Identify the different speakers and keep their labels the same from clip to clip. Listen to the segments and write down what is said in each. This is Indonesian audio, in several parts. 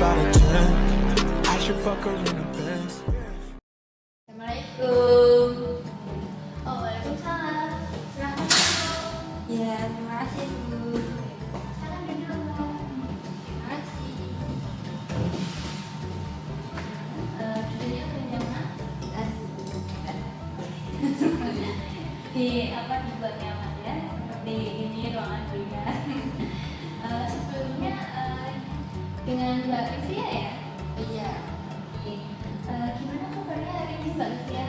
Speaker 1: about a 10. I should fuck her in a Benz.
Speaker 2: Assalamualaikum. Oh, waalaikumsalam. Silahkan masuk. Ya, terima kasih Bu. Salam dulu. Terima kasih. Judulnya bagaimana? Dibuat nyaman ya, seperti ini ruangan Buya. Sebelumnya dengan Mbak Livia ya? Iya. Gimana kabarnya hari ini Mbak Livia?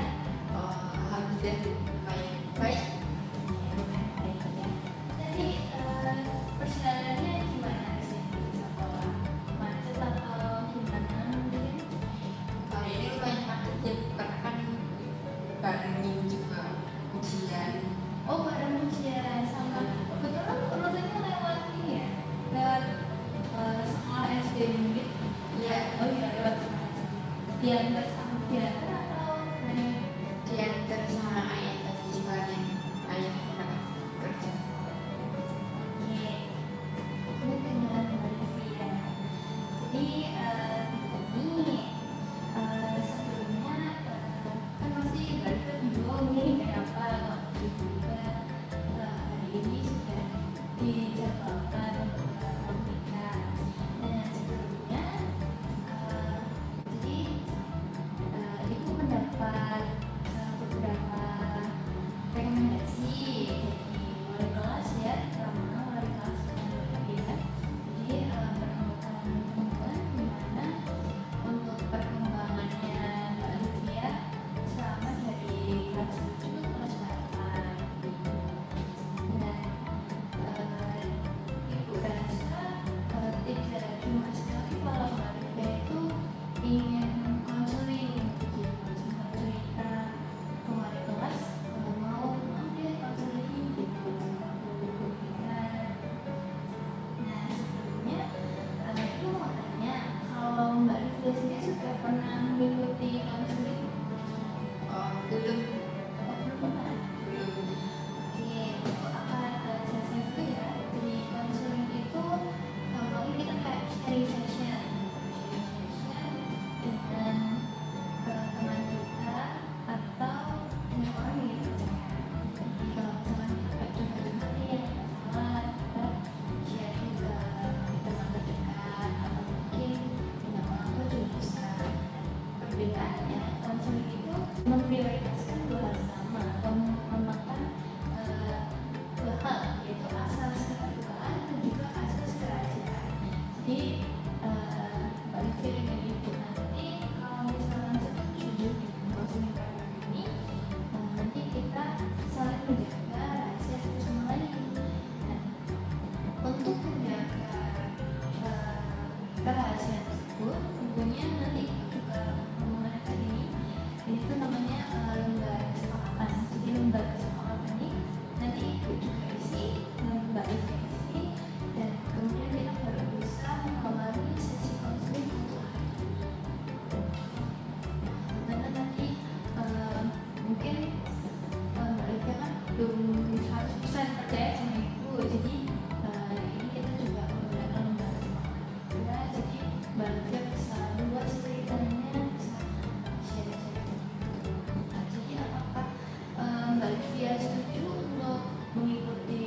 Speaker 2: Alhamdulillah baik. Jadi perjalanannya gimana sih sekolah? Macet atau gimana mungkin?
Speaker 3: Hari ini lumayan macet ya, karena kan barengin juga ujian.
Speaker 2: Oh, bareng ujian sama kebetulan rutenya lewat ini ya? Lewat sekolah SD mungkin?
Speaker 3: Iya.
Speaker 2: Oh iya, lewat diantar sama diantar atau
Speaker 3: Diantar sama ayah tadi sekalian ayah berangkat kerja.
Speaker 2: Oke, ini dengan Mbak Livia. Jadi ini sebelumnya kan pasti Mbak Livia bingung nih kenapa kok tiba-tiba hari ini sudah dijadwalkan untuk menikah. Nah sebelumnya jadi ibu mendapat beberapa rekomendasi dari wali kelas ya, terutama wali kelas ya. Jadi menemukan temuan di mana untuk perkembangannya Mbak Livia selama dari kelas 7 ke kelas 8. Dan ibu rasa tidak cuma sekali kalau Mbak Livia itu ingin konseling gitu, cuma cerita ke wali kelas mau deh konseling gitu sama Bu Vina. Nah sebelumnya itu mau tanya kalau Mbak Livia sendiri sudah pernah mengikuti konseling?
Speaker 3: Belum.
Speaker 2: Oh, belum pernah?
Speaker 3: Belum.
Speaker 2: Oke, untuk akan jelasin itu ya, di konseling itu gampangnya kita kayak sharing session dengan teman kita atau dengan orang yang kita percaya. Jadi kalau misalkan kita curhat nih yang masalah, kita share juga ke teman terdekat atau mungkin dengan orang tua juga bisa. Perbedaannya konseling itu memprioritaskan dua hal utama atau memakan dua hal, yaitu asas keterbukaan dan juga asas kerahasiaan. Jadi Mbak Livia dengan ibu nanti kalau misalkan setuju dengan konseling program ini, nanti kita saling menjaga rahasia satu sama lain. Nah, untuk menjaga kerahasiaan tersebut, tentunya nanti juga menggunakan ini itu namanya lembar kesepakatan. Jadi lembar kesepakatan ini nanti ibu juga isi, Mbak Livia isi, dan kemudian kita baru bisa mengawali sesi konseling untuk hari ini. Karena nanti mungkin Mbak Livia kan belum 100% percaya sama ibu, jadi ini kita juga menggunakan lembar kesepakatan juga. Jadi Mbak Livia bisa luas ceritanya, bisa share-share. Nah, jadi apakah Mbak Livia setuju untuk mengikuti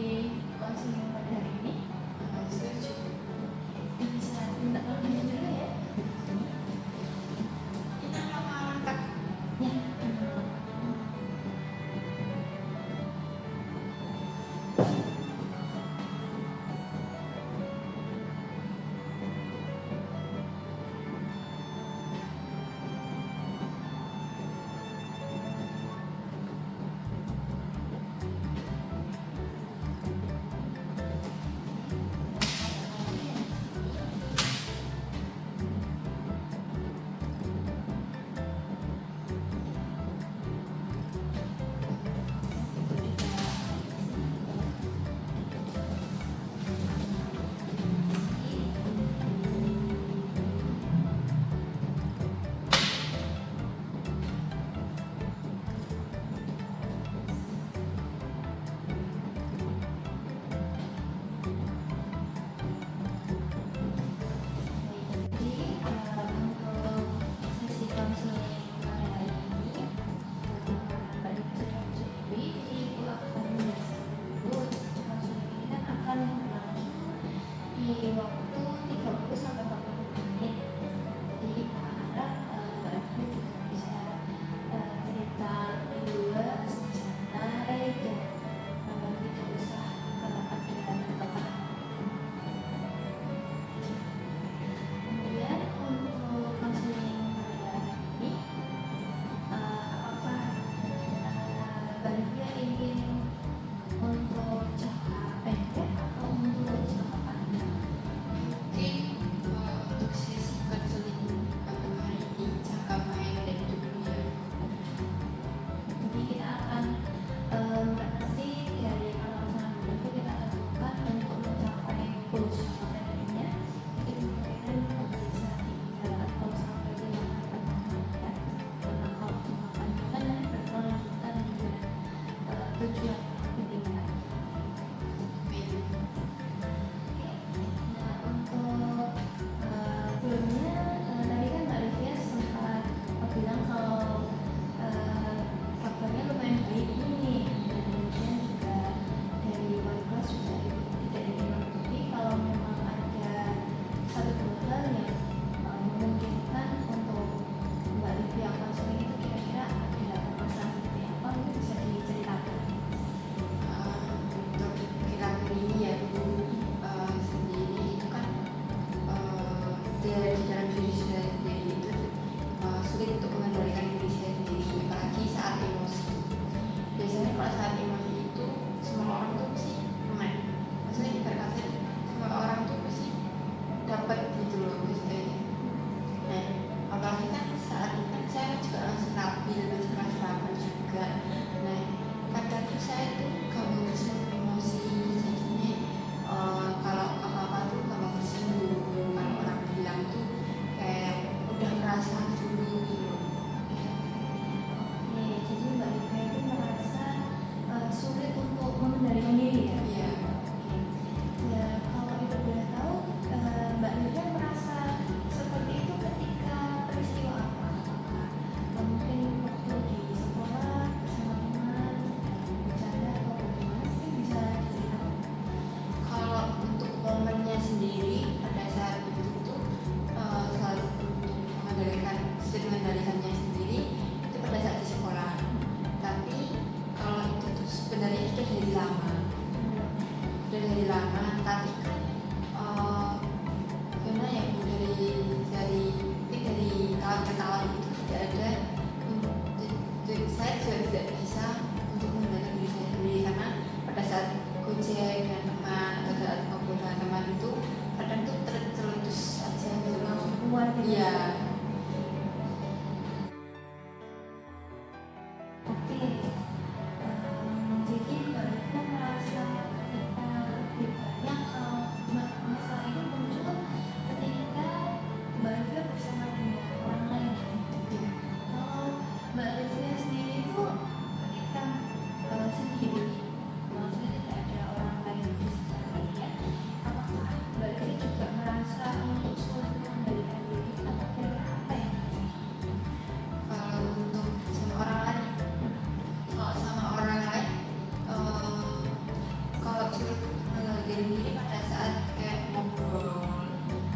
Speaker 3: diri saya sendiri itu sulit untuk mengendalikan diri saya sendiri, apalagi saat emosi. Biasanya kalau saat emosi itu semua orang tuh pasti kena, maksudnya ibarat semua orang tuh pasti dapat gitu loh maksudnya. Nah, apalagi kan saat itu kan saya juga masih labil, masih rasa juga. Nah, kadang tuh saya tuh gampang tersinggung emosi, jadinya kalau apa-apa tuh gampang tersinggung. Kalau orang bilang tuh kayak udah ngerasa dulu gitu loh.
Speaker 2: Oke, jadi Mbak Rika itu merasa sulit untuk mengendalikan diri ya?
Speaker 3: Iya.
Speaker 2: Oke. Ya, kalau itu boleh tahu, Mbak Rika merasa seperti itu ketika peristiwa apa? Apakah mungkin waktu di sekolah bersama teman, bercanda atau bagaimana? Mungkin bisa diceritakan.
Speaker 3: Kalau untuk momennya sendiri pada saat itu tuh selalu untuk mengendalikannya sendiri itu pada saat di sekolah. Tapi kalau itu tuh sebenarnya sudah dari lama, tapi kan karena ya Bu, dari tahun ke tahun itu tidak ada, saya juga tidak bisa untuk mengendalikan diri saya sendiri, karena pada saat gojek dengan teman atau saat ngobrol dengan teman itu kadang tuh tercelutus aja gitu loh.
Speaker 2: Kuat gitu.
Speaker 3: Iya.
Speaker 2: Oke, jadi Mbak Rika merasa ketika lebih banyak masalah ini muncul ketika Mbak Rika bersama dengan orang lain.
Speaker 3: Iya.
Speaker 2: Kalau Mbak Rika sendiri itu ketika sendiri, maksudnya tidak ada orang lain di sekitar dia, apakah Mbak Rika juga merasa untuk sulit mengendalikan diri atau kira-kira apa yang terjadi?
Speaker 3: Kalau untuk sama orang lain, kalau sama orang lain kalau sulit mengendalikan diri pada saat kayak ngobrol,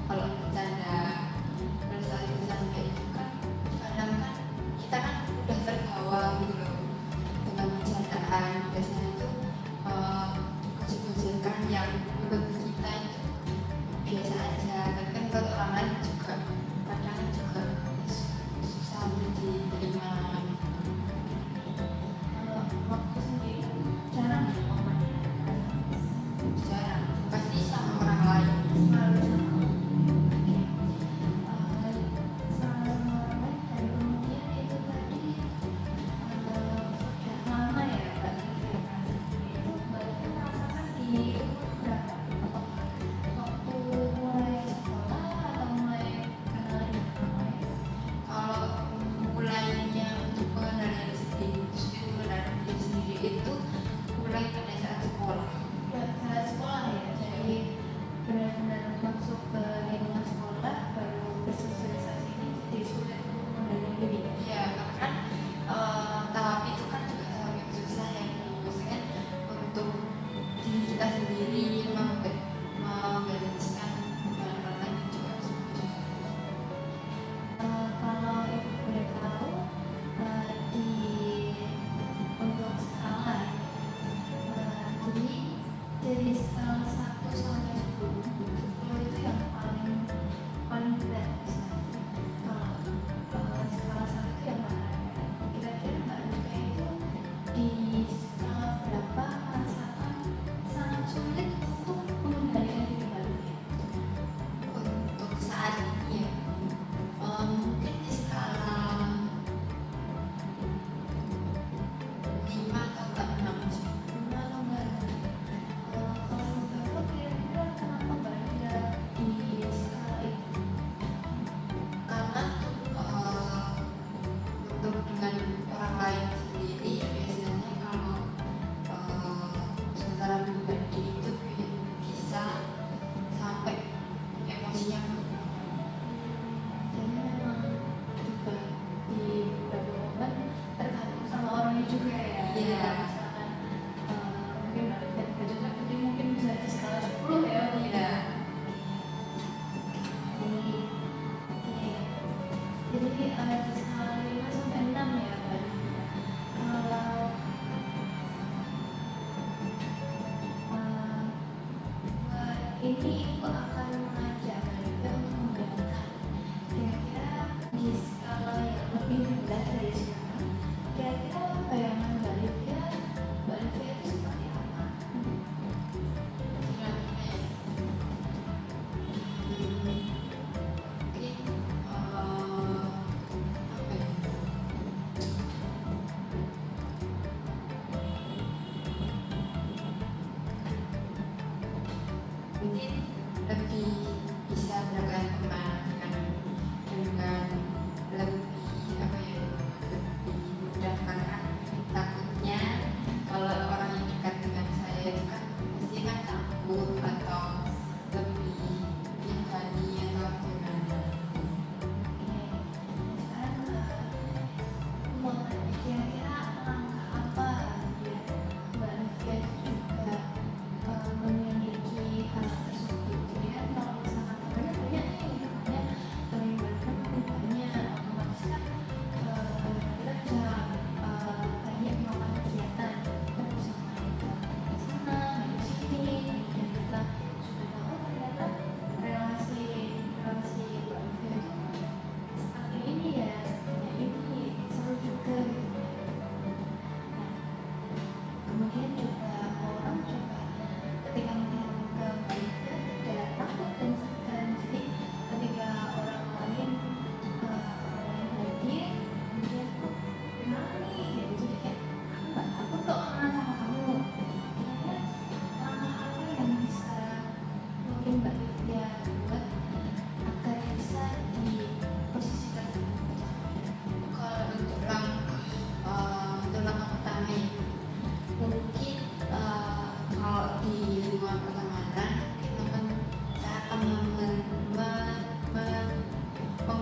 Speaker 3: kalau bercanda, pada saat bercanda kayak itu kan kadang kan kita kan udah terbawa gitu loh dengan bercandaan. Biasanya tuh gojek-gojekan yang menurut kita itu biasa aja, tapi kan kalau orang lain juga kadang juga susah untuk diterima.
Speaker 2: Kalau waktu sendiri jarang ya momennya,
Speaker 3: Jarang, pasti sama orang lain.
Speaker 2: selalu sama orang. Oke. Sama orang lain dan kemudian itu tadi sudah lama ya Mbak Rika itu Mbak Rika merasakan di umur berapa? Apakah waktu mulai sekolah atau mulai kenal dengan orang lain?
Speaker 3: Kalau mulainya untuk mengenali diri sendiri itu mulai pada saat sekolah.
Speaker 2: Saat sekolah ya, jadi benar-benar masuk ke lingkungan sekolah baru bersosialisasi ini jadi sulit untuk mengendalikan diri.
Speaker 3: Ya, karena kan tahap itu kan juga tahap yang susah ya, maksudnya untuk diri kita sendiri membalanskan dengan orang lain juga susah.
Speaker 2: Kalau ibu boleh tahu di untuk skala ya, jadi dari skala 1 sampai 10 itu yang paling berat misalnya. Kalau skala 1 itu yang mana? Kira-kira Mbak Rika itu di skala berapa merasakan sangat sulit untuk mengendalikan diri Mbak Rika?
Speaker 3: Untuk saat ini ya, mungkin di skala 5 atau 6 sih.
Speaker 2: Enggak atau enggak? Kalau Bapak kira-kira kenapa Mbak Rika di skala itu?
Speaker 3: Karena untuk dengan orang lain sendiri biasanya kalau sementara pribadi itu bisa sampai emosinya.
Speaker 2: Jadi memang juga di beberapa momen tergantung sama orangnya juga ya.
Speaker 3: Iya.
Speaker 2: Misalkan mungkin Mbak Rika tidak cocok, jadi mungkin bisa di skala 10 ya.
Speaker 3: Iya.
Speaker 2: Jadi di skala 5 sampai 6 ya Mbak Rika. Kalau ini ibu akan mengajak Mbak Rika untuk membayangkan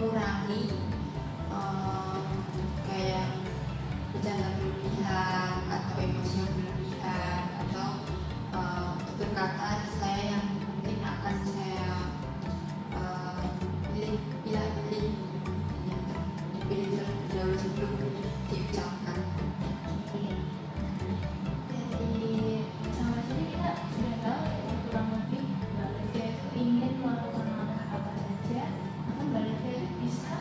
Speaker 3: mengurangi kayak bercanda berlebihan atau emosi yang berlebihan atau berkata saya yang mungkin akan saya pilih yang dipilih terlebih dahulu sebelum diucapkan.
Speaker 2: Jadi sama saja kita sudah tahu ya, kurang lebih Mbak Livia itu ingin melakukan langkah apa saja, maka Mbak Livia itu bisa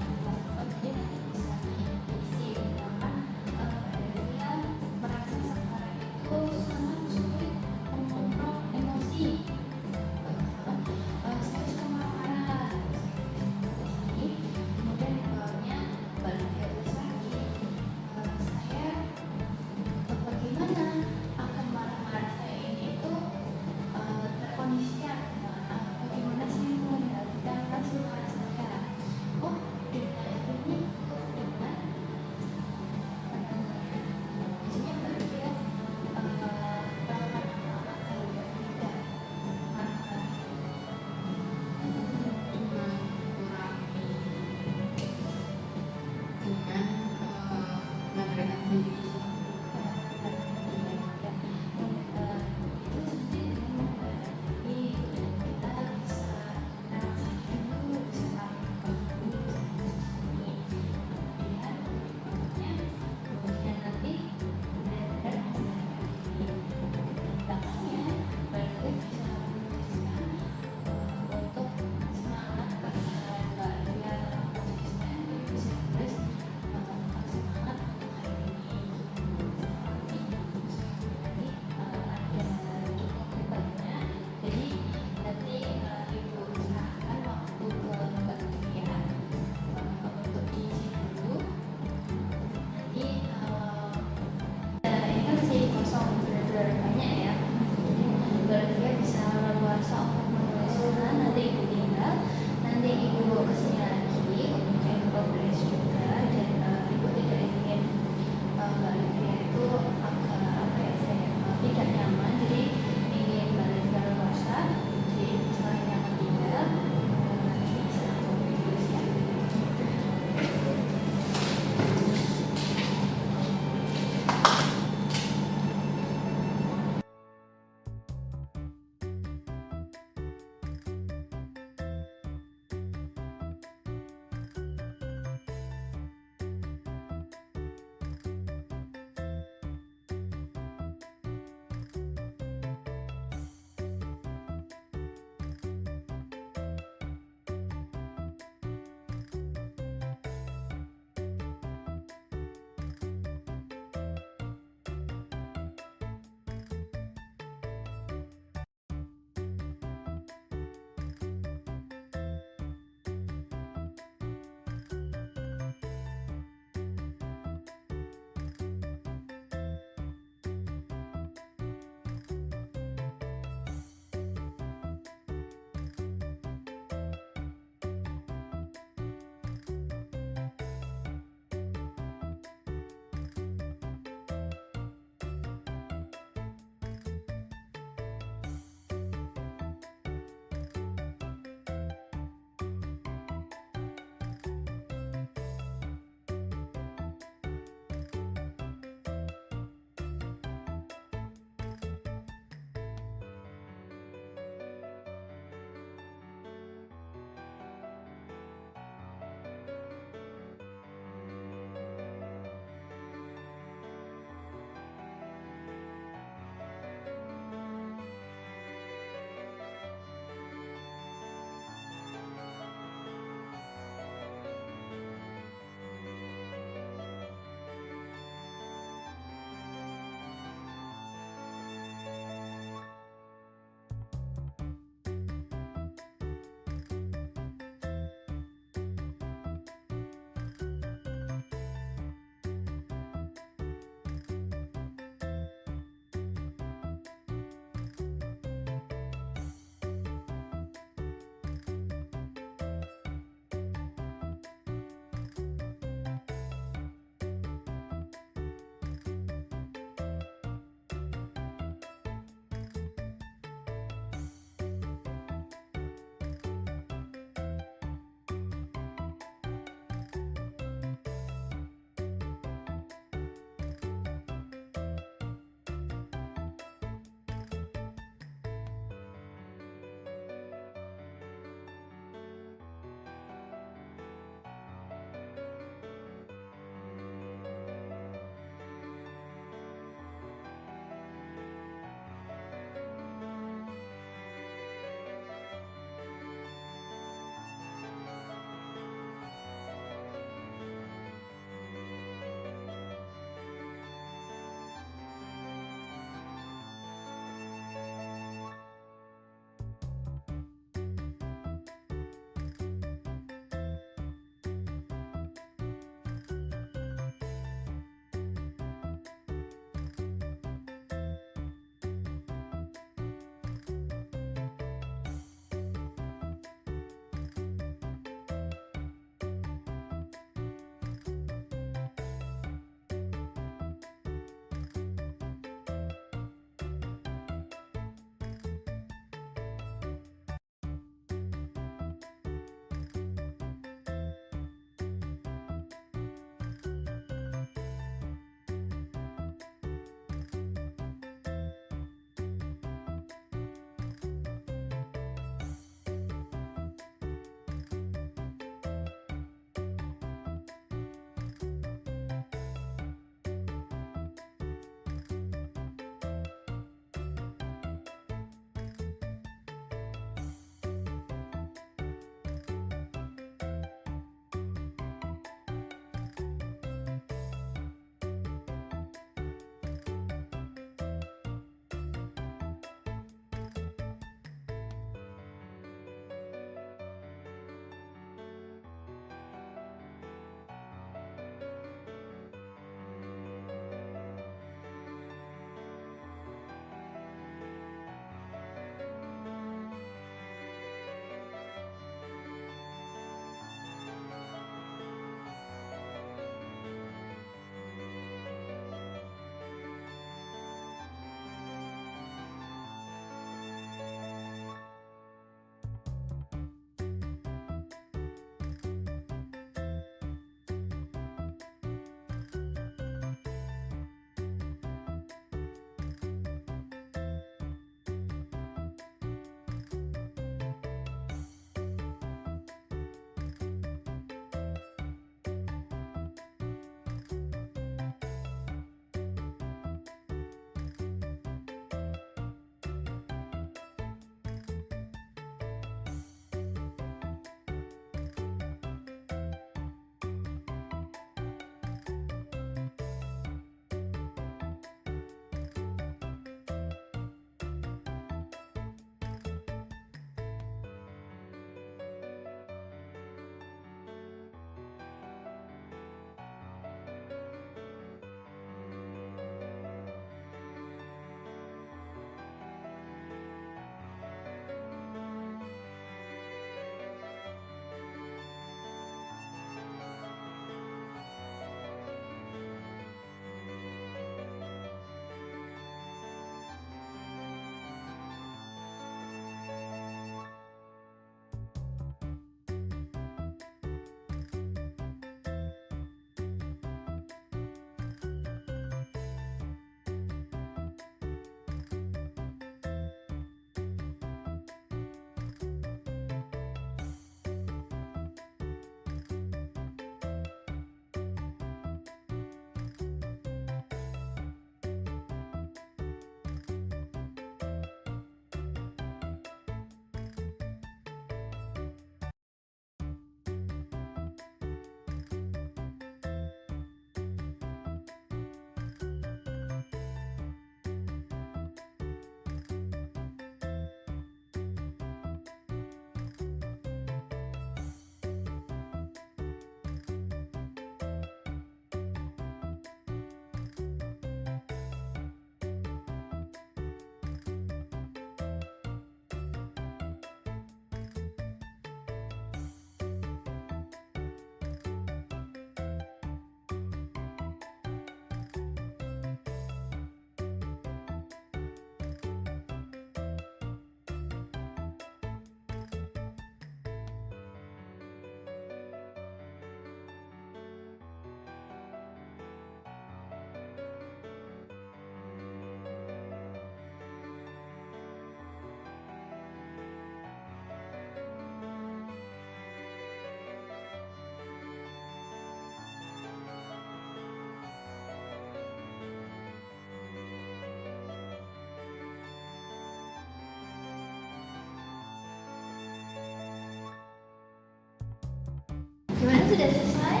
Speaker 2: sudah selesai.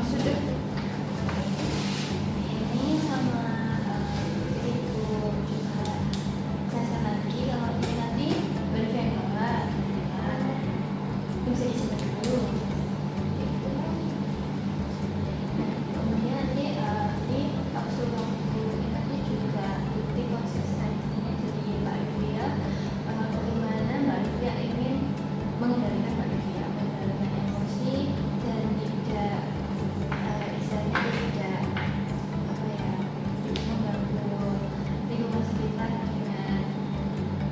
Speaker 3: Sudah.
Speaker 2: Ini sama itu juga saya lagi kalau ini nanti berfirman bisa disimpan dulu. Itu. Kemudian nanti ini kapsul waktu ini nanti juga bukti konsistensinya dari Mbak Livia, bagaimana Mbak Livia ingin mengendalikan Mbak Livia, mengendalikan emosi dan tidak istilahnya tidak mengganggu lingkungan sekitar dengan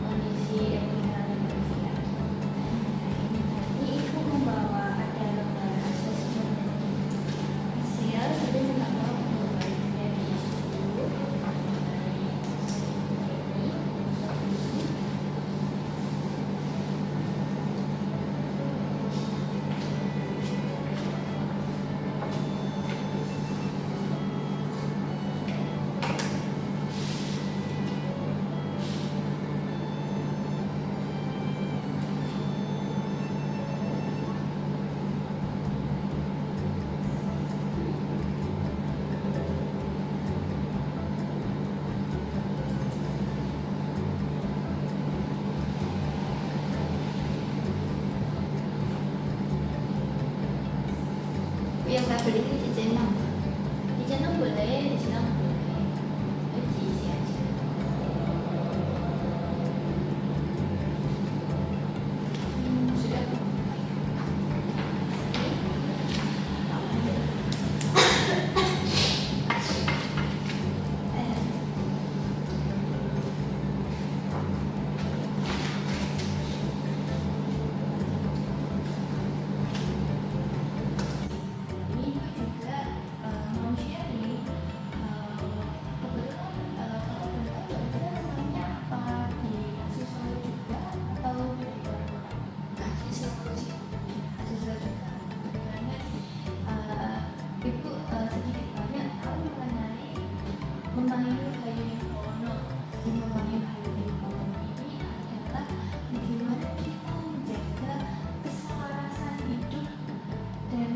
Speaker 2: kondisi emosional Mbak Livia. Ini ibu membawa ada lembar asesmen hasil, jadi minta tolong untuk Mbak Livia diisi dulu.
Speaker 3: Yang tak beli ini C6.
Speaker 2: Di channel boleh, di channel boleh. Diisi aja.
Speaker 3: Sudah.
Speaker 2: Ini juga mau sharing kebetulan kalau boleh tahu kira-kira namanya apa di kasus solo juga atau di luar kota?
Speaker 3: Kasih solusi.
Speaker 2: Kasus solo juga. Sebenarnya ibu sedikit banyak tahu mengenai Membangun Hayuning Pono. Di Membangun Hayuning Pono ini adalah bagaimana kita menjaga keselarasan hidup dan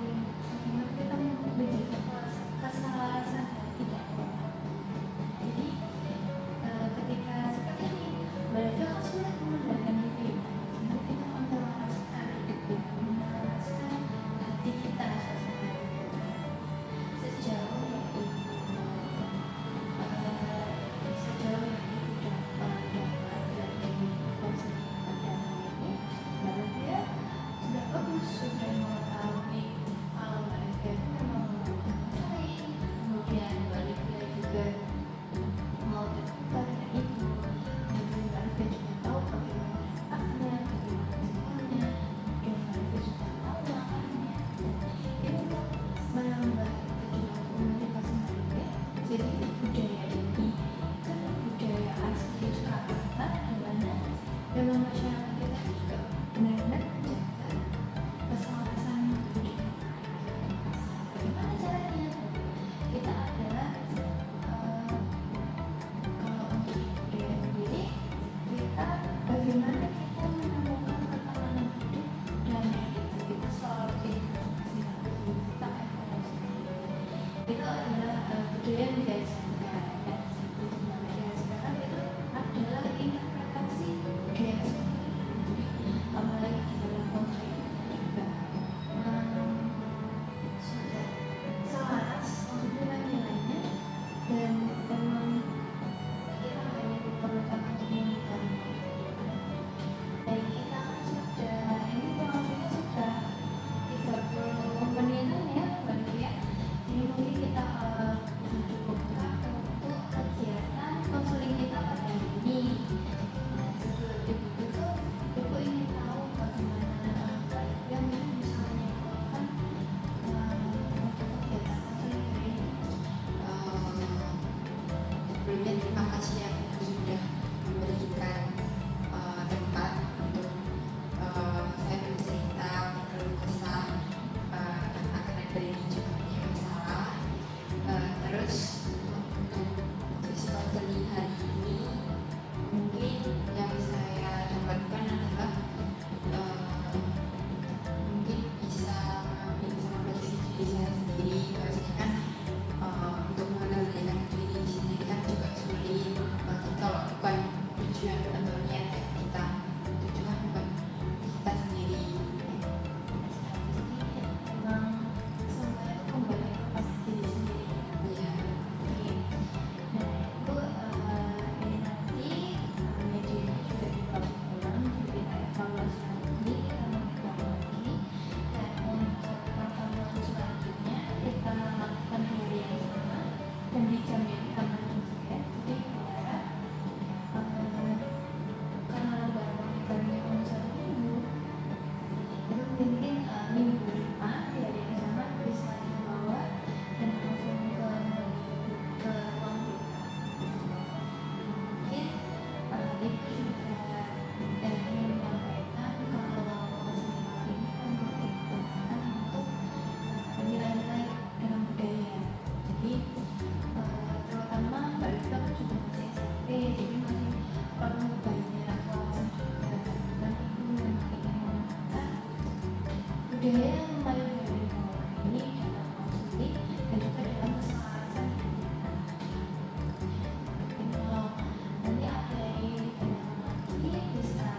Speaker 2: bagaimana kita menjaga keselarasan hati dan otak. Jadi ketika seperti ini, mereka kan sulit mengendalikan diri. Jadi kita meneraskan hati kita sejauh yang itu dapat dari konsep pada ini, baru dia sudah bagus, sudah mengetahui kalau mereka itu memang mencintai, kemudian balik dia juga mau terbuka dengan itu, kemudian mereka juga tahu bagaimana dampaknya, bagaimana resikonya, dan mereka juga tahu makannya. Ini untuk menambah kejujuran komunikasi mereka. Jadi budaya ini kan budaya asli Surakarta, di mana memang masyarakat kita juga benar-benar menjaga keselarasan budaya. Bagaimana caranya? Kita adalah kalau untuk budaya sendiri, kita bagaimana kita menemukan ketahanan hidup dan kita soal informasi kita evaluasi. Itu adalah budaya yang diajarkan ya. Untuk diajarkan itu adalah interpretasi budaya seperti itu. Apalagi di dalam konteks juga sudah selaras untuk nilai-nilainya dan memang kita hanya diperlukan untuk meningkatkan budaya yang paling dari ini dalam konflik dan juga dalam kesalahan. Kalau nanti ada yang lagi bisa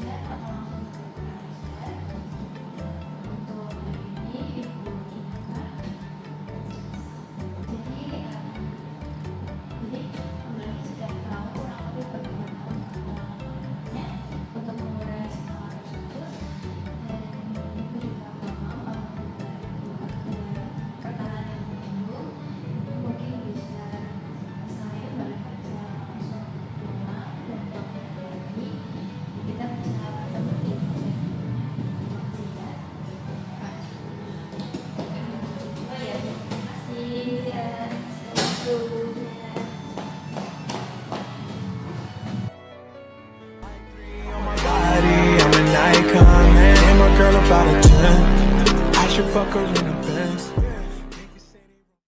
Speaker 2: chat atau langsung chat. Untuk hari ini Ibu ingatkan. Jadi kembali sudah tahu kurang lebih bagaimana penggunaannya untuk mengurai skala tersebut, dan Ibu juga paham pertanyaan yang menyinggung. Mungkin bisa saya balik aja langsung ke rumah dan kalau lagi kita bisa bertemu di oh ya, terima kasih ya.
Speaker 1: On my body, I'm an icon, man. I'm a girl about a 10. I should fuck her in a